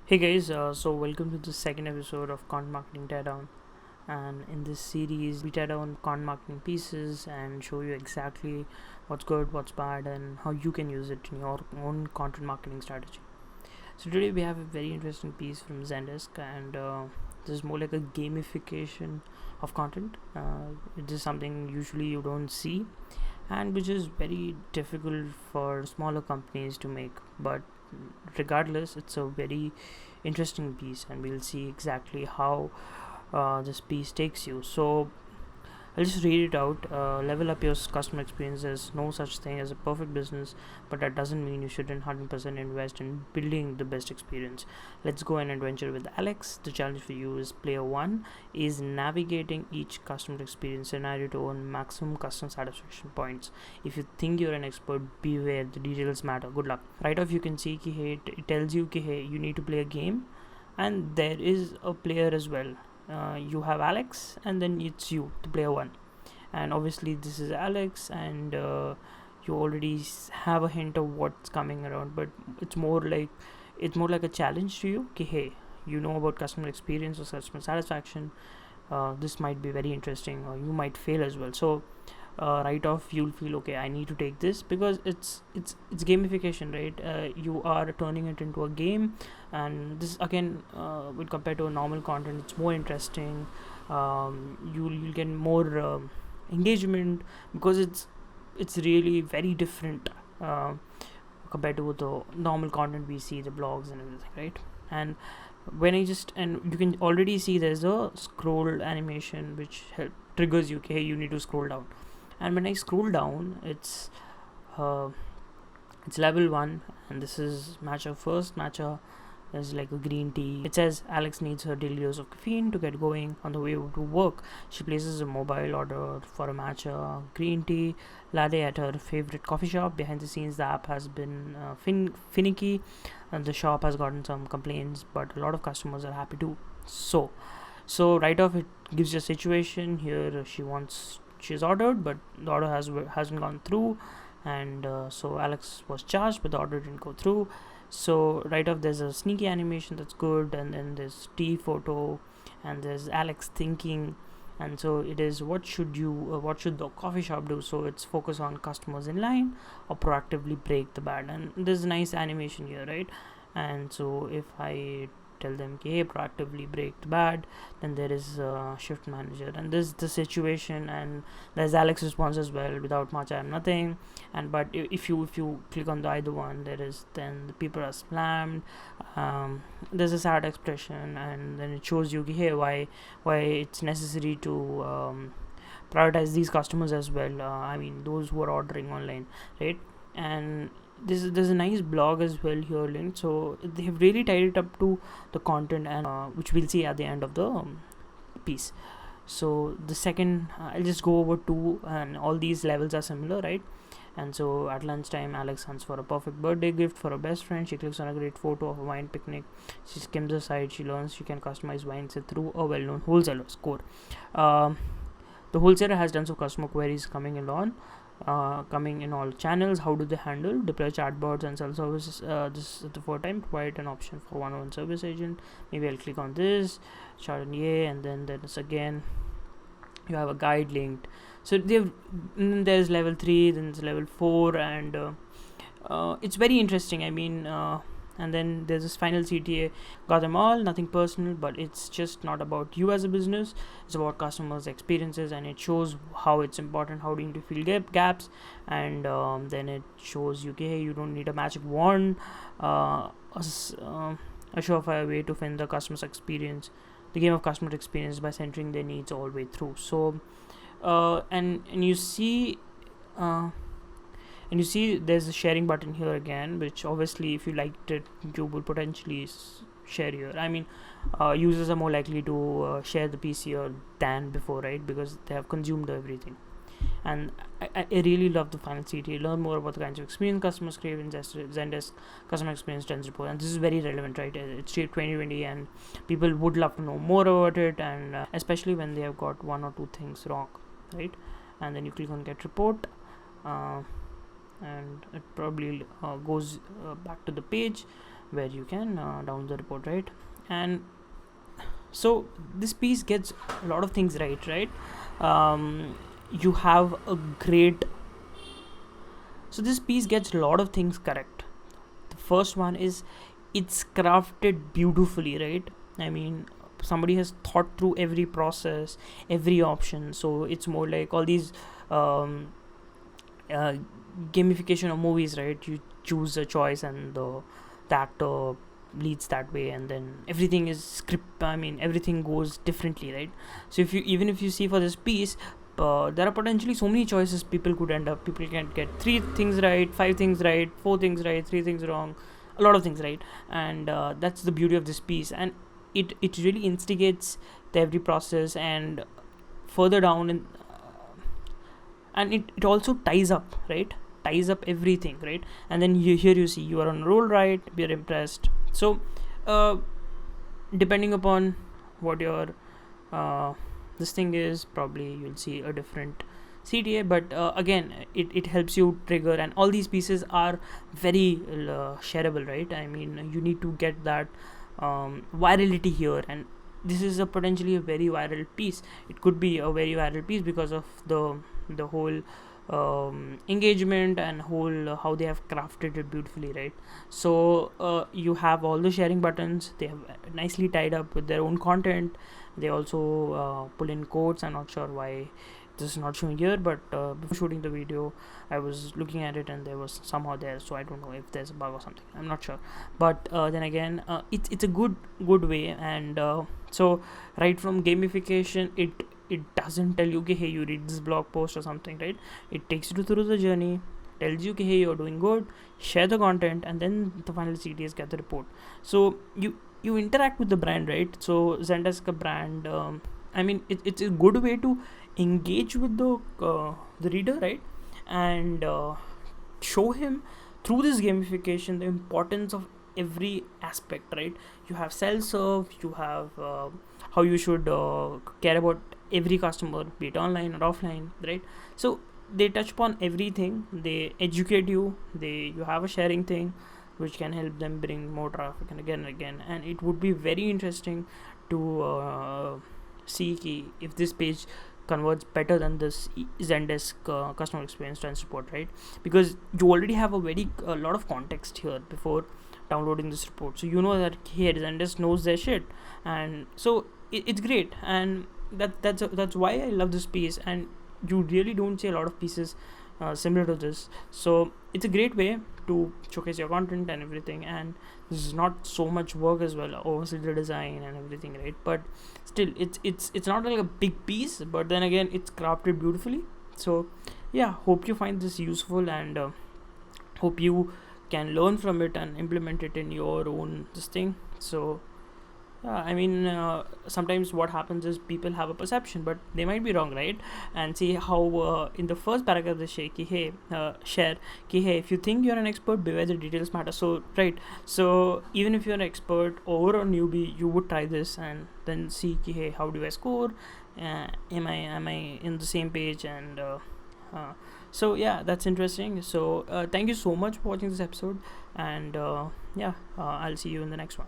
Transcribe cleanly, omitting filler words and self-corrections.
Hey guys, so welcome to the second episode of Marketing Teardown. And in this series, we tear down content marketing pieces and show you exactly what's good, what's bad, and how you can use it in your own content marketing strategy. So today we have a very interesting piece from Zendesk, and this is more like a gamification of content. It is something usually you don't see, and which is very difficult for smaller companies to make. But regardless, it's a very interesting piece, and we'll see exactly how this piece takes you. So I'll just read it out. Level up your customer experience. There's no such thing as a perfect business, but that doesn't mean you shouldn't 100% invest in building the best experience. Let's go and adventure with Alex. The challenge for you is player one is navigating each customer experience scenario to earn maximum customer satisfaction points. If you think you're an expert, beware. The details matter. Good luck. Right off, you can see ki, hey, it tells you ki, hey, you need to play a game, and there is a player as well. You have Alex, and then it's you, the player one, and obviously this is Alex, and you already have a hint of what's coming around, but it's more like a challenge to you. Okay, hey, you know about customer experience or customer satisfaction. This might be very interesting, or you might fail as well. So right off, you'll feel okay, I need to take this because it's gamification, right? You are turning it into a game, and this again, with compared to a normal content, it's more interesting. You'll get more engagement because it's really very different compared to the normal content we see, the blogs and everything, right? And and you can already see there's a scroll animation which triggers you, okay, hey, you need to scroll down. And when I scroll down, uh, it's level 1, and this is matcha. First matcha is like a green tea. It says Alex needs her daily dose of caffeine to get going. On the way to work, she places a mobile order for a matcha green tea latte at her favorite coffee shop. Behind the scenes, the app has been finicky, and the shop has gotten some complaints, but a lot of customers are happy too. So right off, it gives you a situation here. She's ordered, but the order hasn't gone through, and so Alex was charged, but the order didn't go through. So right off, there's a sneaky animation that's good, and then there's tea photo, and there's Alex thinking, and so it is what should the coffee shop do? So it's focus on customers in line or proactively break the bad, and there's a nice animation here, right? And so if I tell them, okay, hey, proactively break the bad, then there is a shift manager, and this is the situation, and there's Alex response as well. Without much, I am nothing. And but if you click on the either one, there is then the people are slammed. There's a sad expression, and then it shows you, hey, why it's necessary to prioritize these customers as well. I mean, those who are ordering online, right? And there's a nice blog as well here linked, so they have really tied it up to the content, and which we'll see at the end of the piece. So the second, I'll just go over two, and all these levels are similar, right? And so at lunchtime, Alex hunts for a perfect birthday gift for her best friend. She clicks on a great photo of a wine picnic. She skims the site. She learns she can customize wines through a well-known wholesaler. Score. The wholesaler has done some customer queries coming in all channels. How do they handle? Deploy chatbots and self-service. This is the first time. Provide an option for one-on-one service agent. Maybe I'll click on this. Chardonnay, and then there's again. You have a guide linked. So there's level 3, then there's level 4, and it's very interesting. I mean. And then there's this final CTA. Got them all, nothing personal, but it's just not about you as a business. It's about customers' experiences, and it shows how it's important, how do you need to fill gaps, and then it shows you, hey, you don't need a magic wand, a surefire way to fin the customer's experience, the game of customer experience, by centering their needs all the way through. So, and you see. And you see there's a sharing button here again, which obviously if you liked it, you will potentially share here. I mean, users are more likely to share the piece here than before, right? Because they have consumed everything. And I really love the final CTA. Learn more about the kinds of experience customers crave in Zendesk customer experience trends report, and this is very relevant, right? It's 2020, and people would love to know more about it, and especially when they have got one or two things wrong, right? And then you click on get report. And it probably goes back to the page, where you can download the report, right? And so this piece gets a lot of things right. You have a great, so this piece gets a lot of things correct. The first one is it's crafted beautifully, right? I mean, somebody has thought through every process, every option. So it's more like all these um, uh, gamification of movies, right? You choose a choice and the actor leads that way, and then everything is script, I mean everything goes differently, right? So if you see for this piece, there are potentially so many choices people could end up. People can get 3 things right, 5 things right, 4 things right, 3 things wrong, a lot of things right. And that's the beauty of this piece, and it really instigates the every process, and further down in and it also ties up, right? Ties up everything, right? And then here you see you are on a roll, right? You're impressed. So depending upon what your this thing is, probably you'll see a different CTA, but again it helps you trigger, and all these pieces are very shareable, right? I mean, you need to get that virality here, and this is a potentially a very viral piece. It could be a very viral piece because of the whole engagement and whole how they have crafted it beautifully, right? So you have all the sharing buttons. They have nicely tied up with their own content. They also pull in quotes. I'm not sure why this is not showing here, but before shooting the video I was looking at it and there was somehow there, so I don't know if there's a bug or something, I'm not sure. But then again, it's a good way. And so right from gamification, it doesn't tell you, okay, hey, you read this blog post or something, right? It takes you through the journey, tells you, okay, hey, you're doing good, share the content, and then the final CTS get the report. So you interact with the brand, right? So Zendesk a brand, I mean it's a good way to engage with the reader, right? And show him through this gamification the importance of every aspect, right? You have self-serve, you have how you should care about every customer, be it online or offline, right? So they touch upon everything, they educate you, you have a sharing thing which can help them bring more traffic and again. And it would be very interesting to see if this page converts better than this Zendesk customer experience and support, right? Because you already have a lot of context here before downloading this report, so you know that here Zendesk knows their shit, and so it's great. And that's why I love this piece, and you really don't see a lot of pieces similar to this. So it's a great way to showcase your content and everything, and this is not so much work as well, obviously the design and everything, right? But still it's not like a big piece, but then again it's crafted beautifully. So yeah, hope you find this useful, and hope you can learn from it and implement it in your own this thing. So I mean, sometimes what happens is people have a perception, but they might be wrong, right? And see how in the first paragraph they say, ki, hey, share, ki, hey, if you think you're an expert, beware the details matter. So, right. So, even if you're an expert or a newbie, you would try this and then see, ki, hey, how do I score? Am I in the same page? And so, yeah, that's interesting. So, thank you so much for watching this episode. And yeah, I'll see you in the next one.